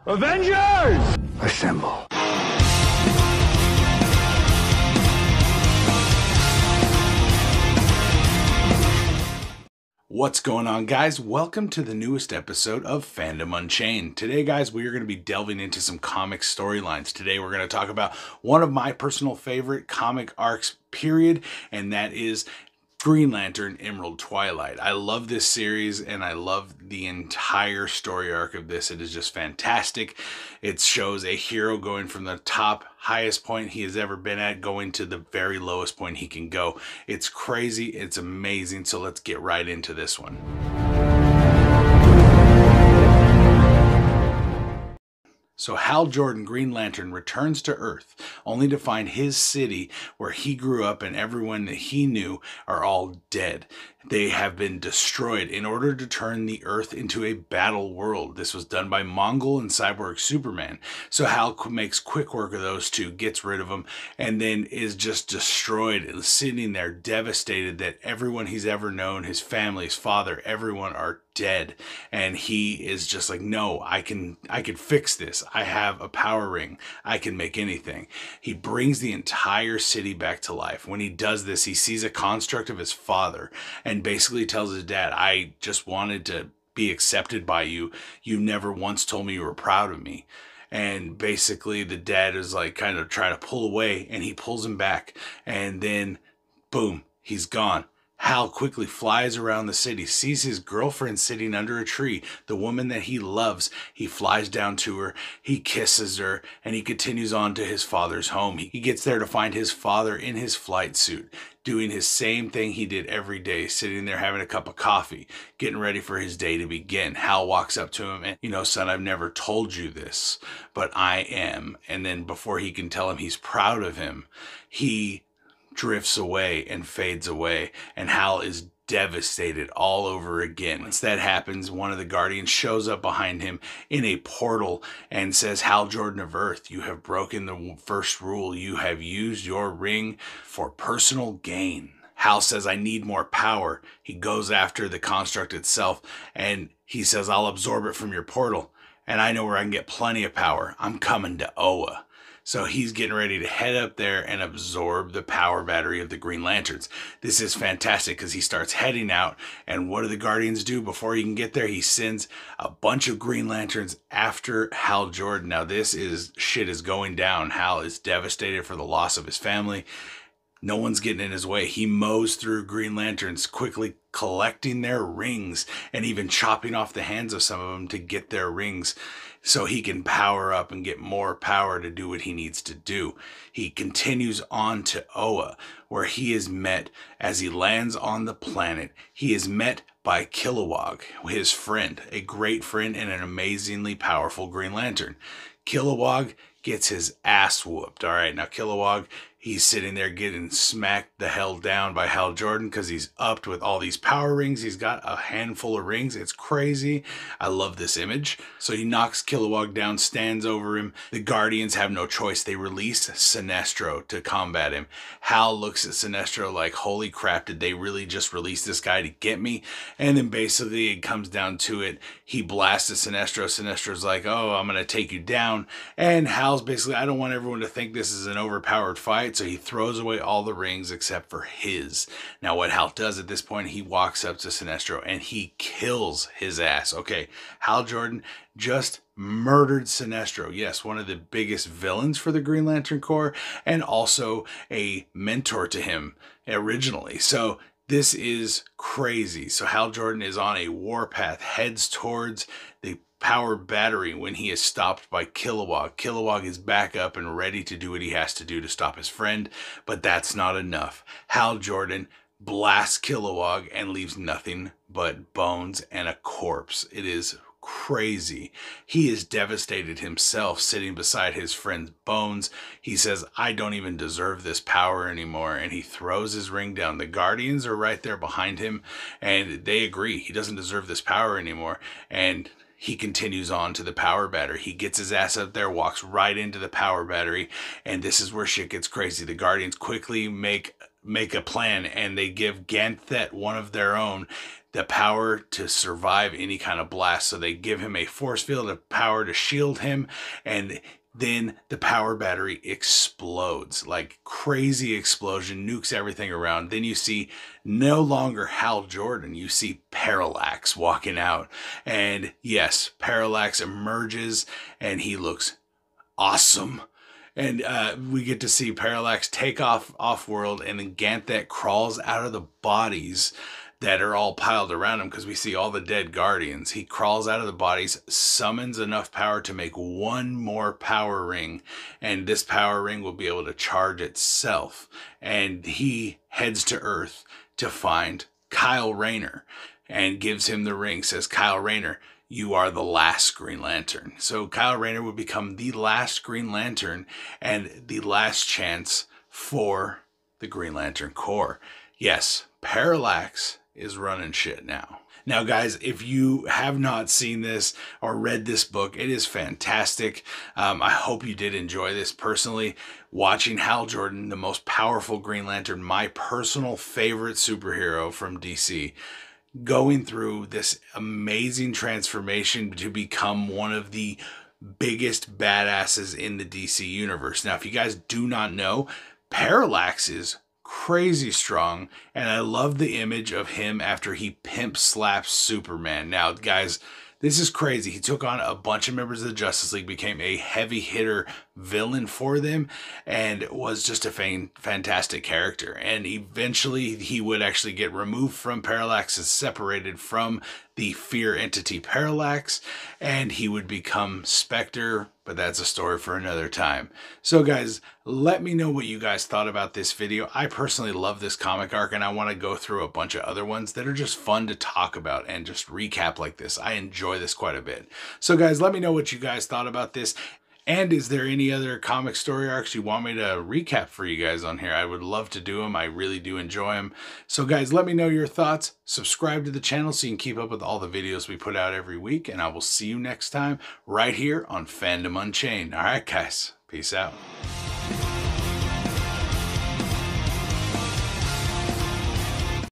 Avengers! Assemble. What's going on, guys? Welcome to the newest episode of Fandom Unchained. Today, guys, we are going to be delving into some comic storylines. Today, we're going to talk about one of my personal favorite comic arcs, period, and that is Green Lantern Emerald Twilight. I love this series and I love the entire story arc of this. It is just fantastic. It shows a hero going from the top highest point he has ever been at, going to the very lowest point he can go. It's crazy. It's amazing. So let's get right into this one. So Hal Jordan, Green Lantern, returns to Earth, only to find his city where he grew up and everyone that he knew are all dead. They have been destroyed in order to turn the Earth into a battle world. This was done by Mongol and Cyborg Superman. So Hal makes quick work of those two, gets rid of them, and then is just destroyed, sitting there devastated that everyone he's ever known, his family, his father, everyone are dead. And he is just like, no, I can fix this. I have a power ring. I can make anything. He brings the entire city back to life. When he does this, he sees a construct of his father and basically tells his dad, I just wanted to be accepted by you. You never once told me you were proud of me. And basically the dad is like kind of trying to pull away, and he pulls him back, and then boom, he's gone. Hal quickly flies around the city, sees his girlfriend sitting under a tree, the woman that he loves. He flies down to her, he kisses her, and he continues on to his father's home. He gets there to find his father in his flight suit, doing his same thing he did every day, sitting there having a cup of coffee, getting ready for his day to begin. Hal walks up to him and, son, I've never told you this, but I am. And then before he can tell him he's proud of him, he drifts away and fades away, and Hal is devastated all over again. Once that happens, one of the Guardians shows up behind him in a portal and says, Hal Jordan of Earth, you have broken the first rule. You have used your ring for personal gain. Hal says, I need more power. He goes after the construct itself, and he says, I'll absorb it from your portal, and I know where I can get plenty of power. I'm coming to Oa. So he's getting ready to head up there and absorb the power battery of the Green Lanterns. This is fantastic because he starts heading out, and what do the Guardians do before he can get there? He sends a bunch of Green Lanterns after Hal Jordan. Now shit is going down. Hal is devastated for the loss of his family. No one's getting in his way. He mows through Green Lanterns, quickly collecting their rings and even chopping off the hands of some of them to get their rings so he can power up and get more power to do what he needs to do. He continues on to Oa, where he is met as he lands on the planet. He is met by Kilowog, his friend, a great friend and an amazingly powerful Green Lantern. Kilowog gets his ass whooped. All right, now Kilowog, he's sitting there getting smacked the hell down by Hal Jordan because he's upped with all these power rings. He's got a handful of rings. It's crazy. I love this image. So he knocks Kilowog down, stands over him. The Guardians have no choice. They release Sinestro to combat him. Hal looks at Sinestro like, holy crap, did they really just release this guy to get me? And then basically it comes down to it. He blasts at Sinestro. Sinestro's like, oh, I'm going to take you down. And Hal's basically, I don't want everyone to think this is an overpowered fight. So he throws away all the rings except for his. Now what Hal does at this point, he walks up to Sinestro and he kills his ass. Okay, Hal Jordan just murdered Sinestro. Yes, one of the biggest villains for the Green Lantern Corps and also a mentor to him originally. So this is crazy. So Hal Jordan is on a warpath, heads towards the power battery when he is stopped by Kilowog. Kilowog is back up and ready to do what he has to do to stop his friend, but that's not enough. Hal Jordan blasts Kilowog and leaves nothing but bones and a corpse. It is crazy. He is devastated himself, sitting beside his friend's bones. He says, I don't even deserve this power anymore, and he throws his ring down. The Guardians are right there behind him, and they agree he doesn't deserve this power anymore, and he continues on to the power battery. He gets his ass up there, walks right into the power battery, and this is where shit gets crazy. The Guardians quickly make make a plan, and they give Ganthet, one of their own, the power to survive any kind of blast. So they give him a force field of power to shield him, and then the power battery explodes, like crazy explosion, nukes everything around. Then you see no longer Hal Jordan, you see Parallax walking out. And yes, Parallax emerges and he looks awesome. And we get to see Parallax take off world, and then Ganthet crawls out of the bodies that are all piled around him, because we see all the dead Guardians. He crawls out of the bodies, summons enough power to make one more power ring, and this power ring will be able to charge itself. And he heads to Earth to find Kyle Rayner and gives him the ring, says, Kyle Rayner, you are the last Green Lantern. So Kyle Rayner would become the last Green Lantern and the last chance for the Green Lantern Corps. Yes, Parallax is running shit now. Now, guys, if you have not seen this or read this book, it is fantastic. I hope you did enjoy this. Personally, watching Hal Jordan, the most powerful Green Lantern, my personal favorite superhero from DC, going through this amazing transformation to become one of the biggest badasses in the DC universe. Now, if you guys do not know, Parallax is crazy strong, and I love the image of him after he pimp slaps Superman. Now, guys, this is crazy. He took on a bunch of members of the Justice League, became a heavy hitter villain for them, and was just a fantastic character. And eventually he would actually get removed from Parallax and separated from the fear entity Parallax, and he would become Spectre, but that's a story for another time. So guys, let me know what you guys thought about this video. I personally love this comic arc, and I want to go through a bunch of other ones that are just fun to talk about and just recap like this. I enjoy this quite a bit. So guys, let me know what you guys thought about this. And is there any other comic story arcs you want me to recap for you guys on here? I would love to do them. I really do enjoy them. So guys, let me know your thoughts. Subscribe to the channel so you can keep up with all the videos we put out every week. And I will see you next time right here on Fandom Unchained. All right, guys. Peace out.